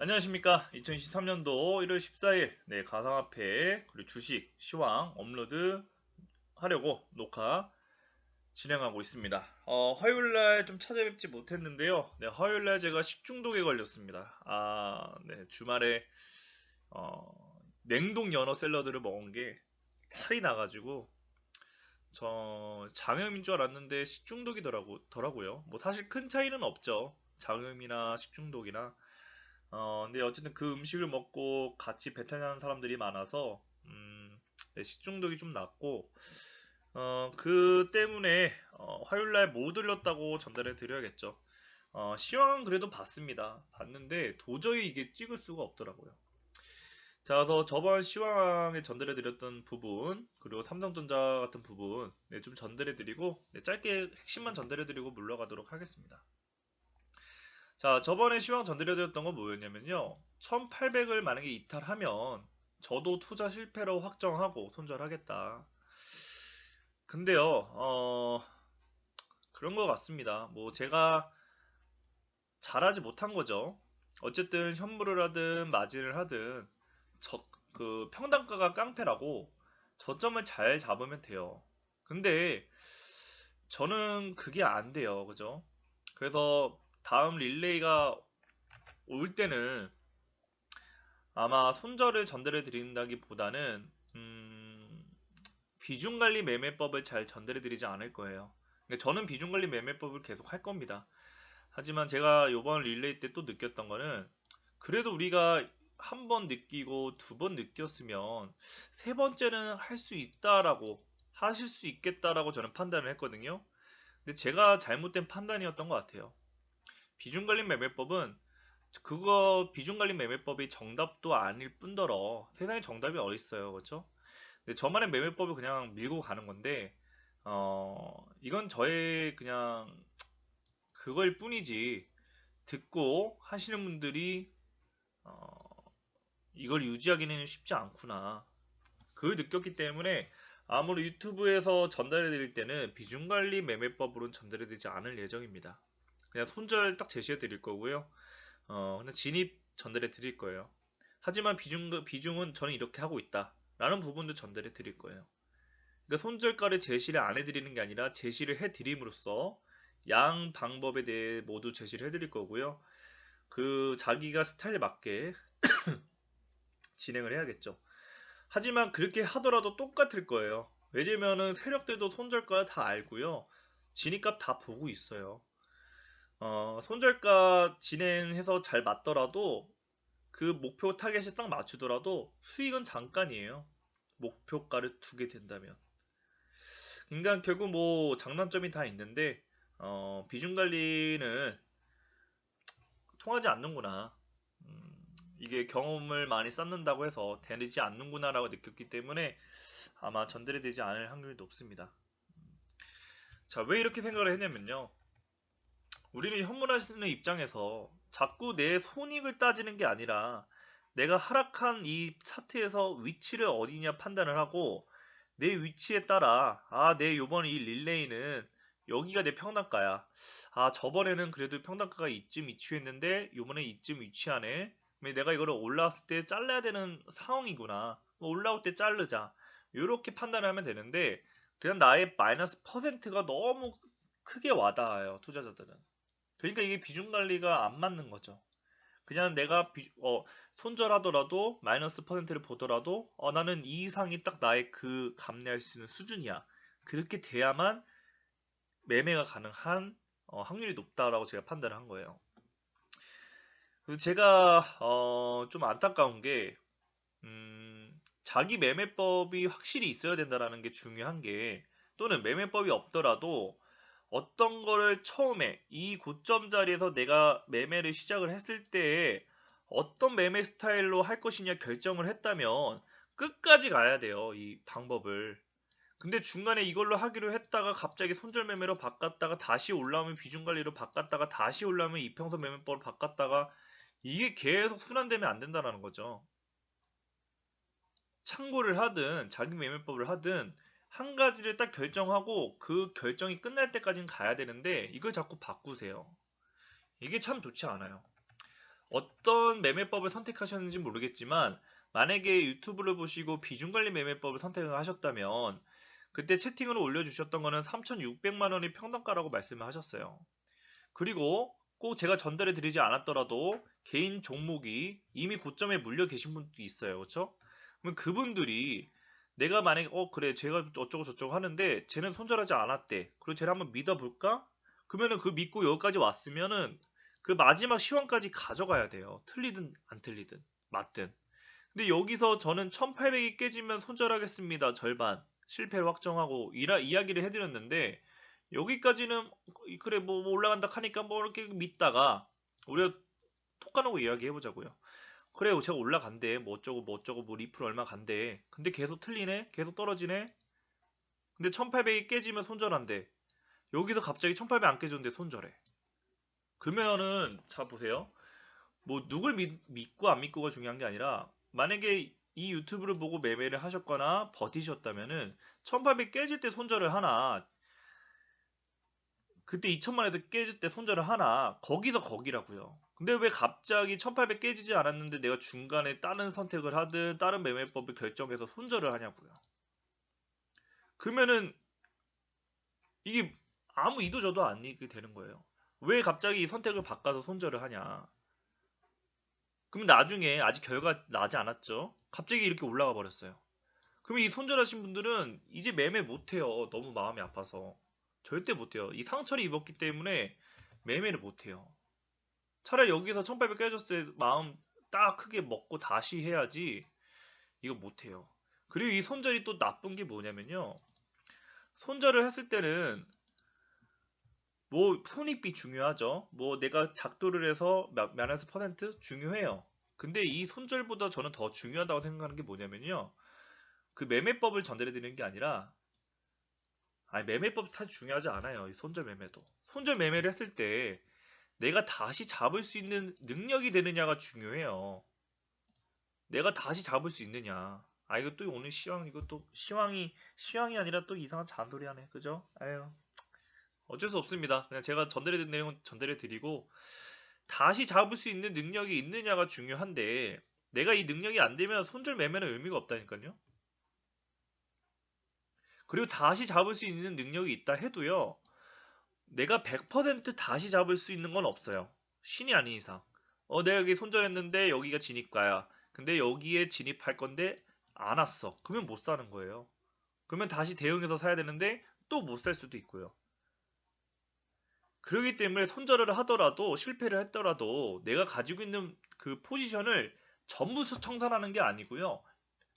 안녕하십니까. 2023년도 1월 14일 가상화폐 그리고 주식 시황 업로드 하려고 녹화 진행하고 있습니다. 화요일날 좀 찾아뵙지 못했는데요. 화요일날 제가 식중독에 걸렸습니다. 주말에 어, 냉동 연어 샐러드를 먹은 게 탈이 나가지고 저 장염인 줄 알았는데 식중독이더라고요. 뭐 사실 큰 차이는 없죠. 장염이나 식중독이나 근데 어쨌든 그 음식을 먹고 같이 배탈나는 사람들이 많아서, 식중독이 좀 났고, 그 때문에, 화요일날 못 올렸다고 전달해 드려야겠죠. 시황은 그래도 봤습니다. 봤는데 도저히 이게 찍을 수가 없더라고요. 자, 그래서 저번 시황에 전달해 드렸던 부분, 그리고 삼성전자 같은 부분, 좀 전달해 드리고, 짧게 핵심만 전달해 드리고 물러가도록 하겠습니다. 자, 저번에 시황 전드려드렸던 건 뭐였냐면요. 1800을 만약에 이탈하면 저도 투자 실패로 확정하고 손절하겠다. 근데요, 그런 것 같습니다. 뭐 제가 잘하지 못한 거죠. 어쨌든 현물을 하든 마진을 하든 그 평단가가 깡패라고 저점을 잘 잡으면 돼요. 근데 저는 그게 안 돼요. 그죠? 그래서 다음 릴레이가 올 때는 아마 손절을 전달해 드린다기보다는 비중관리 매매법을 잘 전달해 드리지 않을 거예요. 그러니까 저는 비중관리 매매법을 계속 할 겁니다. 하지만 제가 이번 릴레이 때 또 느꼈던 거는 그래도 우리가 한 번 느끼고 두 번 느꼈으면 세 번째는 할 수 있다라고 하실 수 있겠다라고 저는 판단을 했거든요. 근데 제가 잘못된 판단이었던 것 같아요. 비중관리 매매법은 그거 비중관리 매매법이 정답도 아닐 뿐더러 세상에 정답이 어딨어요. 그렇죠? 근데 저만의 매매법을 그냥 밀고 가는 건데 이건 저의 그냥 그걸 뿐이지 듣고 하시는 분들이 어, 이걸 유지하기는 쉽지 않구나. 그걸 느꼈기 때문에 아무리 유튜브에서 전달해 드릴 때는 비중관리 매매법으로는 전달해 드리지 않을 예정입니다. 그냥 손절 딱 제시해 드릴 거고요. 그냥 진입 전달해 드릴 거예요. 하지만 비중은 저는 이렇게 하고 있다. 라는 부분도 전달해 드릴 거예요. 그러니까 손절가를 제시를 안 해드리는 게 아니라 제시를 해드림으로써 양 방법에 대해 모두 제시를 해드릴 거고요. 그 자기가 스타일에 맞게 진행을 해야겠죠. 하지만 그렇게 하더라도 똑같을 거예요. 왜냐면은 세력들도 손절가 다 알고요. 진입값 다 보고 있어요. 손절가 진행해서 잘 맞더라도 그 목표 타겟에 딱 맞추더라도 수익은 잠깐이에요. 목표가를 두게 된다면. 그러니까 결국 뭐 장단점이 다 있는데 비중 관리는 통하지 않는구나. 이게 경험을 많이 쌓는다고 해서 되지 않는구나라고 느꼈기 때문에 아마 전달이 되지 않을 확률이 높습니다. 자, 왜 이렇게 생각을 했냐면요. 우리는 현물하시는 입장에서 자꾸 내 손익을 따지는 게 아니라 내가 하락한 이 차트에서 위치를 어디냐 판단을 하고 내 위치에 따라 내 요번 이 릴레이는 여기가 내 평단가야. 저번에는 그래도 평단가가 이쯤 위치했는데 요번에 이쯤 위치하네. 그럼 내가 이거를 올라왔을 때 잘라야 되는 상황이구나. 올라올 때 자르자. 이렇게 판단을 하면 되는데 그냥 나의 마이너스 퍼센트가 너무 크게 와닿아요. 투자자들은. 그러니까 이게 비중 관리가 안 맞는 거죠. 그냥 내가 손절하더라도 마이너스 퍼센트를 보더라도 나는 이 이상이 딱 나의 그 감내할 수 있는 수준이야. 그렇게 돼야만 매매가 가능한 확률이 높다라고 제가 판단을 한 거예요. 그래서 제가 좀 안타까운 게 자기 매매법이 확실히 있어야 된다라는 게 중요한 게 또는 매매법이 없더라도 어떤 거를 처음에 이 고점 자리에서 내가 매매를 시작을 했을 때에 어떤 매매 스타일로 할 것이냐 결정을 했다면 끝까지 가야 돼요. 이 방법을. 근데 중간에 이걸로 하기로 했다가 갑자기 손절 매매로 바꿨다가 다시 올라오면 비중 관리로 바꿨다가 다시 올라오면 이평선 매매법으로 바꿨다가 이게 계속 순환되면 안 된다는 거죠. 참고를 하든 자기 매매법을 하든 한 가지를 딱 결정하고 그 결정이 끝날 때까지는 가야 되는데 이걸 자꾸 바꾸세요. 이게 참 좋지 않아요. 어떤 매매법을 선택하셨는지 모르겠지만 만약에 유튜브를 보시고 비중관리 매매법을 선택을 하셨다면 그때 채팅으로 올려주셨던 거는 3,600만 원이 평단가라고 말씀을 하셨어요. 그리고 꼭 제가 전달해 드리지 않았더라도 개인 종목이 이미 고점에 물려 계신 분도 있어요. 그렇죠? 그러면 그분들이 내가 만약에 그래 제가 어쩌고 저쩌고 하는데 쟤는 손절하지 않았대. 그리고 쟤를 한번 믿어볼까? 그러면은 그 믿고 여기까지 왔으면은 그 마지막 시황까지 가져가야 돼요. 틀리든 안 틀리든 맞든. 근데 여기서 저는 1800이 깨지면 손절하겠습니다. 절반. 실패를 확정하고 이야기를 해드렸는데 여기까지는 그래 뭐 올라간다 하니까 뭐 이렇게 믿다가 우리가 톡 까놓고 이야기해보자고요. 그래 제가 올라간대 뭐 어쩌고 뭐 어쩌고 뭐 리플 얼마 간대. 근데 계속 틀리네 계속 떨어지네. 근데 1800이 깨지면 손절한대. 여기서 갑자기 1800 안 깨졌는데 손절해. 그러면은 자 보세요. 뭐 누굴 믿고 안 믿고가 중요한 게 아니라 만약에 이 유튜브를 보고 매매를 하셨거나 버티셨다면은 1800 깨질 때 손절을 하나 그때 2000만에서 깨질 때 손절을 하나 거기서 거기라고요. 근데 왜 갑자기 1800 깨지지 않았는데 내가 중간에 다른 선택을 하든 다른 매매법을 결정해서 손절을 하냐고요. 그러면은 이게 아무 이도저도 아니게 되는 거예요. 왜 갑자기 선택을 바꿔서 손절을 하냐. 그럼 나중에 아직 결과 나지 않았죠. 갑자기 이렇게 올라가 버렸어요. 그럼 이 손절하신 분들은 이제 매매 못해요. 너무 마음이 아파서. 절대 못해요. 이 상처를 입었기 때문에 매매를 못해요. 차라리 여기서 1800 깨졌을 때 마음 딱 크게 먹고 다시 해야지 이거 못해요. 그리고 이 손절이 또 나쁜 게 뭐냐면요. 손절을 했을 때는 뭐 손익비 중요하죠. 뭐 내가 작도를 해서 마이너스 퍼센트 중요해요. 근데 이 손절보다 저는 더 중요하다고 생각하는 게 뭐냐면요. 그 매매법을 전달해 드리는 게 아니라 매매법 사실 중요하지 않아요. 이 손절 매매도. 손절 매매를 했을 때 내가 다시 잡을 수 있는 능력이 되느냐가 중요해요. 내가 다시 잡을 수 있느냐. 이거 또 오늘 이거 또 시황이 아니라 또 이상한 잔소리 하네. 그죠? 아유. 어쩔 수 없습니다. 그냥 제가 전달해 드린 내용 전달해 드리고 다시 잡을 수 있는 능력이 있느냐가 중요한데 내가 이 능력이 안 되면 손절 매매는 의미가 없다니까요. 그리고 다시 잡을 수 있는 능력이 있다 해도요. 내가 100% 다시 잡을 수 있는 건 없어요. 신이 아닌 이상. 내가 여기 손절했는데 여기가 진입가야. 근데 여기에 진입할 건데 안 왔어. 그러면 못 사는 거예요. 그러면 다시 대응해서 사야 되는데 또 못 살 수도 있고요. 그렇기 때문에 손절을 하더라도 실패를 했더라도 내가 가지고 있는 그 포지션을 전부 청산하는 게 아니고요.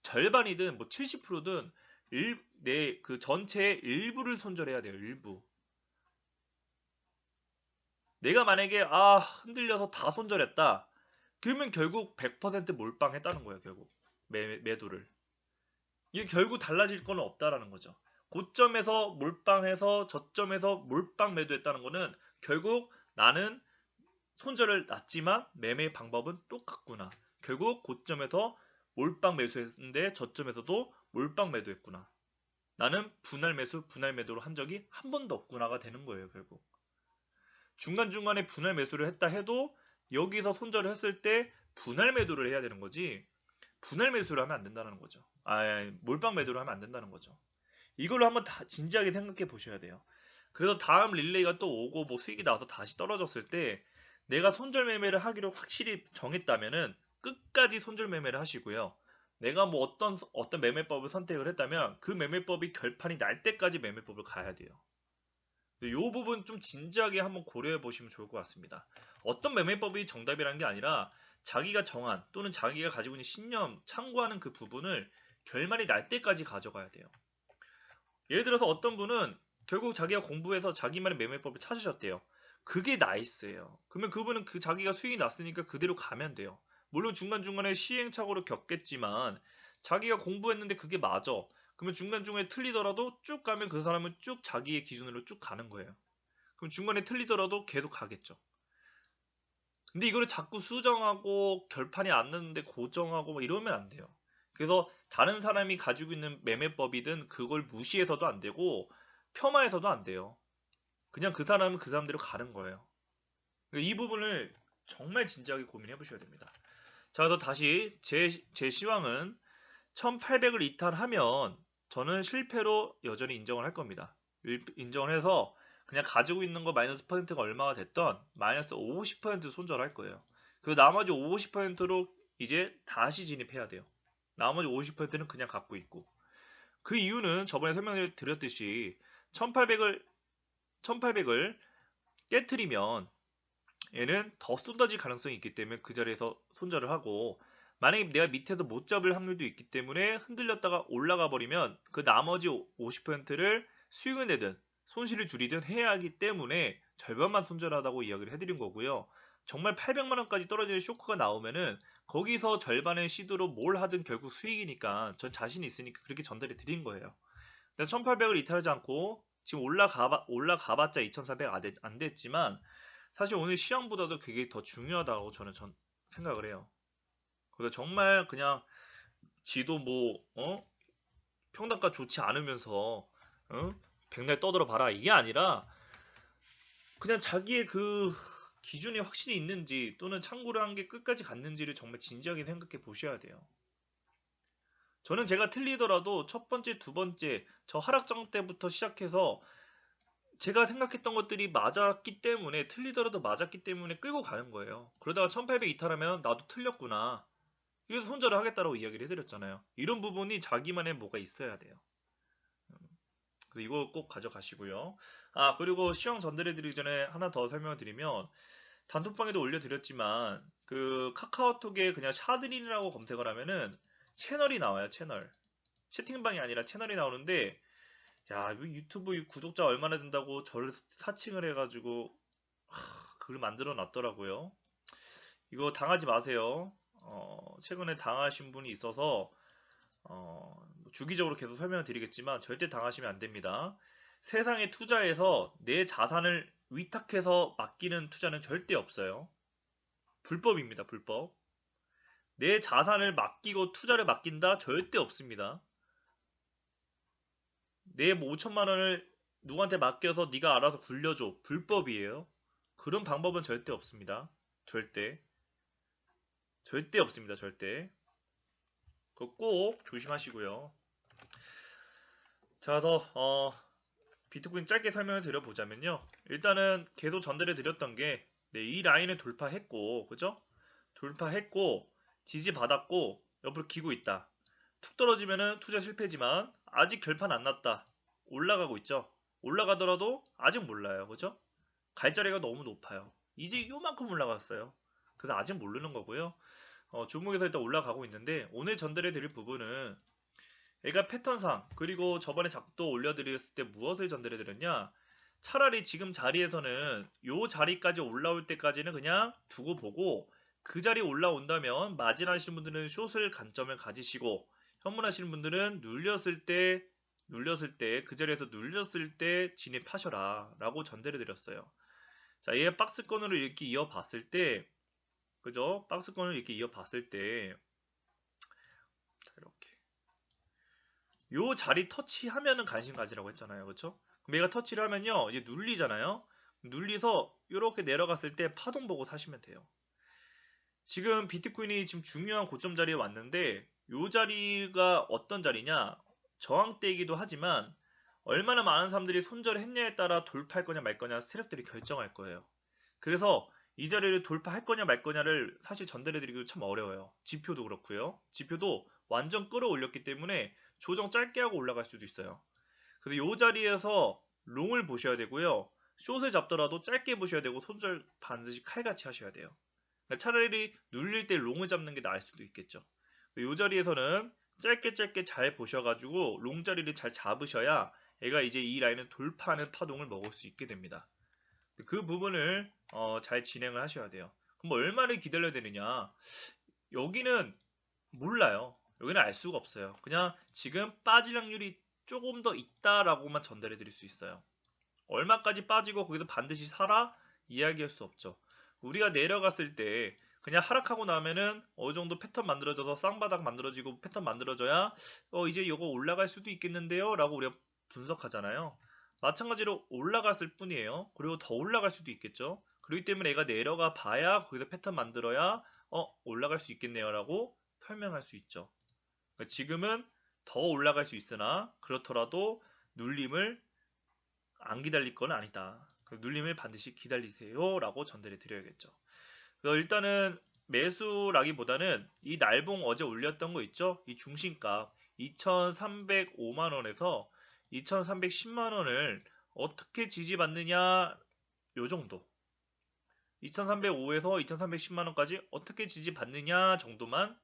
절반이든 뭐 70%든 내 그 전체의 일부를 손절해야 돼요. 일부. 내가 만약에 흔들려서 다 손절했다. 그러면 결국 100% 몰빵했다는 거예요. 결국 매도를. 이게 결국 달라질 건 없다라는 거죠. 고점에서 몰빵해서 저점에서 몰빵 매도했다는 거는 결국 나는 손절을 놨지만 매매 방법은 똑같구나. 결국 고점에서 몰빵 매수했는데 저점에서도 몰빵 매도했구나. 나는 분할 매수, 분할 매도를 한 적이 한 번도 없구나가 되는 거예요. 결국. 중간중간에 분할 매수를 했다 해도 여기서 손절을 했을 때 분할 매도를 해야 되는 거지 분할 매수를 하면 안 된다는 거죠. 몰빵 매도를 하면 안 된다는 거죠. 이걸로 한번 다 진지하게 생각해 보셔야 돼요. 그래서 다음 릴레이가 또 오고 뭐 수익이 나와서 다시 떨어졌을 때 내가 손절 매매를 하기로 확실히 정했다면은 끝까지 손절 매매를 하시고요. 내가 뭐 어떤 매매법을 선택을 했다면 그 매매법이 결판이 날 때까지 매매법을 가야 돼요. 이 부분 좀 진지하게 한번 고려해 보시면 좋을 것 같습니다. 어떤 매매법이 정답이라는 게 아니라 자기가 정한 또는 자기가 가지고 있는 신념, 참고하는 그 부분을 결말이 날 때까지 가져가야 돼요. 예를 들어서 어떤 분은 결국 자기가 공부해서 자기만의 매매법을 찾으셨대요. 그게 나이스예요. 그러면 그분은 그 자기가 수익이 났으니까 그대로 가면 돼요. 물론 중간중간에 시행착오를 겪겠지만 자기가 공부했는데 그게 맞아. 그러면 중간중간에 틀리더라도 쭉 가면 그 사람은 쭉 자기의 기준으로 쭉 가는 거예요. 그럼 중간에 틀리더라도 계속 가겠죠. 근데 이거를 자꾸 수정하고 결판이 안 났는데 고정하고 뭐 이러면 안 돼요. 그래서 다른 사람이 가지고 있는 매매법이든 그걸 무시해서도 안 되고 폄하해서도 안 돼요. 그냥 그 사람은 그 사람대로 가는 거예요. 그러니까 이 부분을 정말 진지하게 고민해 보셔야 됩니다. 자, 그래서 다시 제 시황은 1800을 이탈하면 저는 실패로 여전히 인정을 할 겁니다. 인정을 해서 그냥 가지고 있는 거 마이너스 퍼센트가 얼마가 됐던 마이너스 50% 손절할 거예요. 그 나머지 50%로 이제 다시 진입해야 돼요. 나머지 50%는 그냥 갖고 있고. 그 이유는 저번에 설명을 드렸듯이 1800을 깨트리면 얘는 더 쏟아질 가능성이 있기 때문에 그 자리에서 손절을 하고, 만약에 내가 밑에서 못 잡을 확률도 있기 때문에 흔들렸다가 올라가 버리면 그 나머지 50%를 수익을 내든 손실을 줄이든 해야 하기 때문에 절반만 손절하다고 이야기를 해드린 거고요. 정말 800만 원까지 떨어지는 쇼크가 나오면은 거기서 절반의 시도로 뭘 하든 결국 수익이니까 전 자신 있으니까 그렇게 전달해 드린 거예요. 1800을 이탈하지 않고 지금 올라가봤자 2400 안 됐지만 사실 오늘 시황보다도 그게 더 중요하다고 저는 생각을 해요. 그래서 정말 그냥 지도 평단가 좋지 않으면서 백날 떠들어 봐라 이게 아니라 그냥 자기의 그 기준이 확실히 있는지 또는 참고를 한 게 끝까지 갔는지를 정말 진지하게 생각해 보셔야 돼요. 저는 제가 틀리더라도 첫 번째, 두 번째 저 하락장 때부터 시작해서 제가 생각했던 것들이 맞았기 때문에 틀리더라도 맞았기 때문에 끌고 가는 거예요. 그러다가 1800 이탈하면 나도 틀렸구나. 그래서 손절을 하겠다라고 이야기를 해드렸잖아요. 이런 부분이 자기만의 뭐가 있어야 돼요. 그래서 이거 꼭 가져가시고요. 아, 그리고 시황 전달해드리기 전에 하나 더 설명을 드리면 단톡방에도 올려드렸지만 그 카카오톡에 그냥 샤드린이라고 검색을 하면은 채널이 나와요. 채팅방이 아니라 채널이 나오는데 야, 유튜브 구독자 얼마나 된다고 저를 사칭을 해가지고 그걸 만들어 놨더라고요. 이거 당하지 마세요. 최근에 당하신 분이 있어서 주기적으로 계속 설명을 드리겠지만 절대 당하시면 안 됩니다. 세상에 투자해서 내 자산을 위탁해서 맡기는 투자는 절대 없어요. 불법입니다. 불법. 내 자산을 맡기고 투자를 맡긴다? 절대 없습니다. 내 5천만 원을 누구한테 맡겨서 네가 알아서 굴려줘. 불법이에요. 그런 방법은 절대 없습니다. 절대. 절대 없습니다. 절대. 그거 꼭 조심하시고요. 자, 그래서 비트코인 짧게 설명을 드려보자면요. 일단은 계속 전달해 드렸던 게 이 라인을 돌파했고, 그죠? 돌파했고 지지받았고 옆으로 기고 있다. 툭 떨어지면은 투자 실패지만 아직 결판 안 났다. 올라가고 있죠. 올라가더라도 아직 몰라요. 그죠? 갈자리가 너무 높아요. 이제 요만큼 올라갔어요. 그래서 아직 모르는 거고요. 주목에서 일단 올라가고 있는데 오늘 전달해 드릴 부분은 얘가 패턴상 그리고 저번에 작도 올려드렸을 때 무엇을 전달해 드렸냐, 차라리 지금 자리에서는 요 자리까지 올라올 때까지는 그냥 두고 보고 그 자리 올라온다면 마진하시는 분들은 숏을 관점을 가지시고 현문하시는 분들은 눌렸을 때 그 자리에서 눌렸을 때 진입하셔라 라고 전달해 드렸어요. 자, 얘 박스권으로 이렇게 이어봤을 때, 그죠? 박스권을 이렇게 이어봤을 때 자, 이렇게 요 자리 터치하면은 관심 가지라고 했잖아요. 그렇죠? 그럼 얘가 터치를 하면요 이제 눌리잖아요. 눌리서 이렇게 내려갔을 때 파동 보고 사시면 돼요. 지금 비트코인이 지금 중요한 고점 자리에 왔는데 요 자리가 어떤 자리냐, 저항대이기도 하지만 얼마나 많은 사람들이 손절했냐에 따라 돌파할 거냐 말 거냐 세력들이 결정할 거예요. 그래서 이 자리를 돌파할 거냐 말 거냐를 사실 전달해드리기도 참 어려워요. 지표도 그렇고요. 지표도 완전 끌어올렸기 때문에 조정 짧게 하고 올라갈 수도 있어요. 그래서 이 자리에서 롱을 보셔야 되고요. 숏을 잡더라도 짧게 보셔야 되고 손절 반드시 칼같이 하셔야 돼요. 그러니까 차라리 눌릴 때 롱을 잡는 게 나을 수도 있겠죠. 이 자리에서는 짧게 잘 보셔가지고 롱 자리를 잘 잡으셔야 얘가 이제 이 라인을 돌파하는 파동을 먹을 수 있게 됩니다. 그 부분을 잘 진행을 하셔야 돼요. 그럼 얼마를 기다려야 되느냐? 여기는 몰라요. 여기는 알 수가 없어요. 그냥 지금 빠질 확률이 조금 더 있다라고만 전달해 드릴 수 있어요. 얼마까지 빠지고 거기서 반드시 사라? 이야기할 수 없죠. 우리가 내려갔을 때 그냥 하락하고 나면은 어느 정도 패턴 만들어져서 쌍바닥 만들어지고 패턴 만들어져야 이제 이거 올라갈 수도 있겠는데요 라고 우리가 분석하잖아요. 마찬가지로 올라갔을 뿐이에요. 그리고 더 올라갈 수도 있겠죠. 그렇기 때문에 얘가 내려가 봐야 거기서 패턴 만들어야 올라갈 수 있겠네요 라고 설명할 수 있죠. 그러니까 지금은 더 올라갈 수 있으나 그렇더라도 눌림을 안 기다릴 건 아니다. 눌림을 반드시 기다리세요 라고 전달해 드려야겠죠. 그래서 일단은 매수라기보다는 이 날봉 어제 올렸던 거 있죠? 이 중심값 2,305만원에서 2,310만원을 어떻게 지지받느냐 요 정도 2,305에서 2,310만원까지 어떻게 지지받느냐 정도만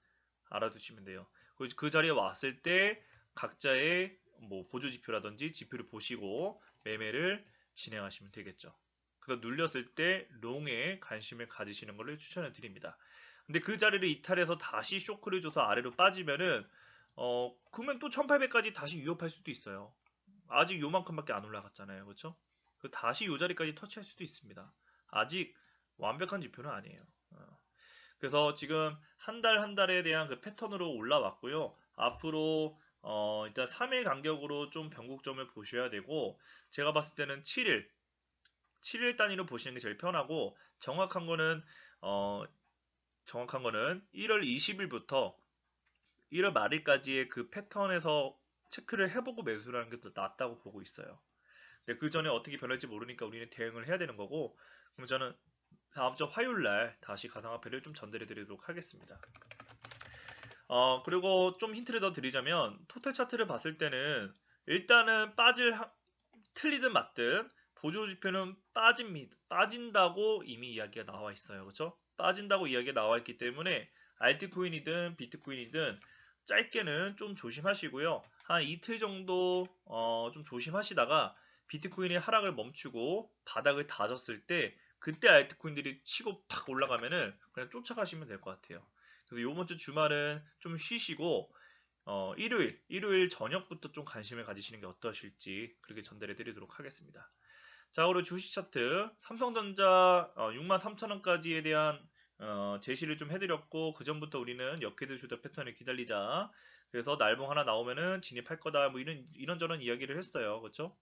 알아두시면 돼요. 그 자리에 왔을 때 각자의 뭐 보조지표라든지 지표를 보시고 매매를 진행하시면 되겠죠. 그래서 눌렸을 때 롱에 관심을 가지시는 것을 추천해 드립니다. 근데 그 자리를 이탈해서 다시 쇼크를 줘서 아래로 빠지면은 그러면 또 1800까지 다시 위협할 수도 있어요. 아직 요만큼밖에 안 올라갔잖아요. 그렇죠? 다시 요 자리까지 터치할 수도 있습니다. 아직 완벽한 지표는 아니에요. 그래서 지금 한 달 한 달에 대한 그 패턴으로 올라왔고요. 앞으로 일단 3일 간격으로 좀 변곡점을 보셔야 되고 제가 봤을 때는 7일 단위로 보시는 게 제일 편하고 정확한 거는 1월 20일부터 1월 말일까지의 그 패턴에서 체크를 해보고 매수를 하는 게 더 낫다고 보고 있어요. 근데 그 전에 어떻게 변할지 모르니까 우리는 대응을 해야 되는 거고 그럼 저는 다음 주 화요일 날 다시 가상화폐를 좀 전달해 드리도록 하겠습니다. 그리고 좀 힌트를 더 드리자면 토탈 차트를 봤을 때는 일단은 틀리든 맞든 보조지표는 빠진다고 이미 이야기가 나와 있어요. 그렇죠? 빠진다고 이야기가 나와 있기 때문에 알트코인이든 비트코인이든 짧게는 좀 조심하시고요. 한 이틀 정도 좀 조심하시다가 비트코인이 하락을 멈추고 바닥을 다졌을 때 그때 알트코인들이 치고 팍 올라가면은 그냥 쫓아가시면 될 것 같아요. 그래서 요번 주 주말은 좀 쉬시고 일요일 저녁부터 좀 관심을 가지시는 게 어떠실지 그렇게 전달해 드리도록 하겠습니다. 자, 그리고 주식 차트 삼성전자 63,000원까지에 대한 제시를 좀 해드렸고 그 전부터 우리는 역헤드 슈터 패턴을 기다리자. 그래서 날봉 하나 나오면은 진입할 거다 뭐 이런저런 이야기를 했어요. 그렇죠?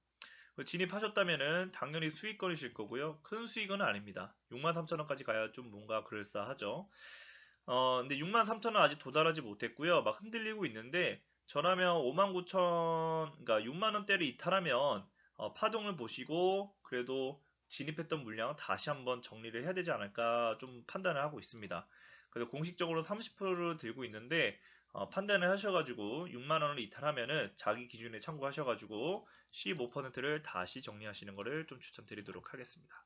진입하셨다면은 당연히 수익권이실 거고요. 큰 수익은 아닙니다. 63,000원까지 가야 좀 뭔가 그럴싸하죠. 근데 63,000원 아직 도달하지 못했고요. 막 흔들리고 있는데 저라면 59,000, 그러니까 6만원대를 이탈하면 파동을 보시고 그래도 진입했던 물량 다시 한번 정리를 해야 되지 않을까 좀 판단을 하고 있습니다. 그래서 공식적으로 30%를 들고 있는데 판단을 하셔가지고 6만원을 이탈하면은 자기 기준에 참고하셔가지고 15%를 다시 정리하시는 것을 좀 추천드리도록 하겠습니다.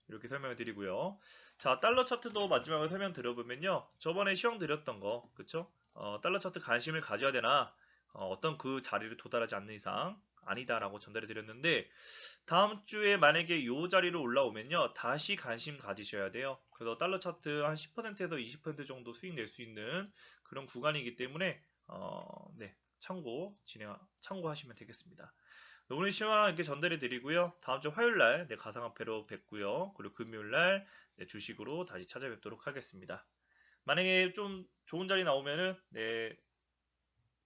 이렇게 설명을 드리고요. 자, 달러 차트도 마지막으로 설명 드려보면요. 저번에 시험 드렸던 거, 그쵸? 달러 차트 관심을 가져야 되나, 어떤 그 자리를 도달하지 않는 이상 아니다라고 전달해 드렸는데, 다음 주에 만약에 이 자리로 올라오면요. 다시 관심 가지셔야 돼요. 그래서 달러 차트 한 10%에서 20% 정도 수익 낼 수 있는 그런 구간이기 때문에, 네, 참고하시면 되겠습니다. 오늘 시황 이렇게 전달해 드리고요. 다음 주 화요일 날 가상화폐로 뵙고요. 그리고 금요일 날 주식으로 다시 찾아뵙도록 하겠습니다. 만약에 좀 좋은 자리 나오면은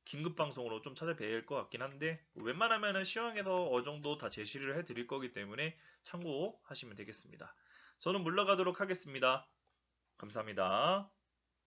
긴급 방송으로 좀 찾아뵐 것 같긴 한데 웬만하면은 시황에서 어느 정도 다 제시를 해 드릴 거기 때문에 참고하시면 되겠습니다. 저는 물러가도록 하겠습니다. 감사합니다.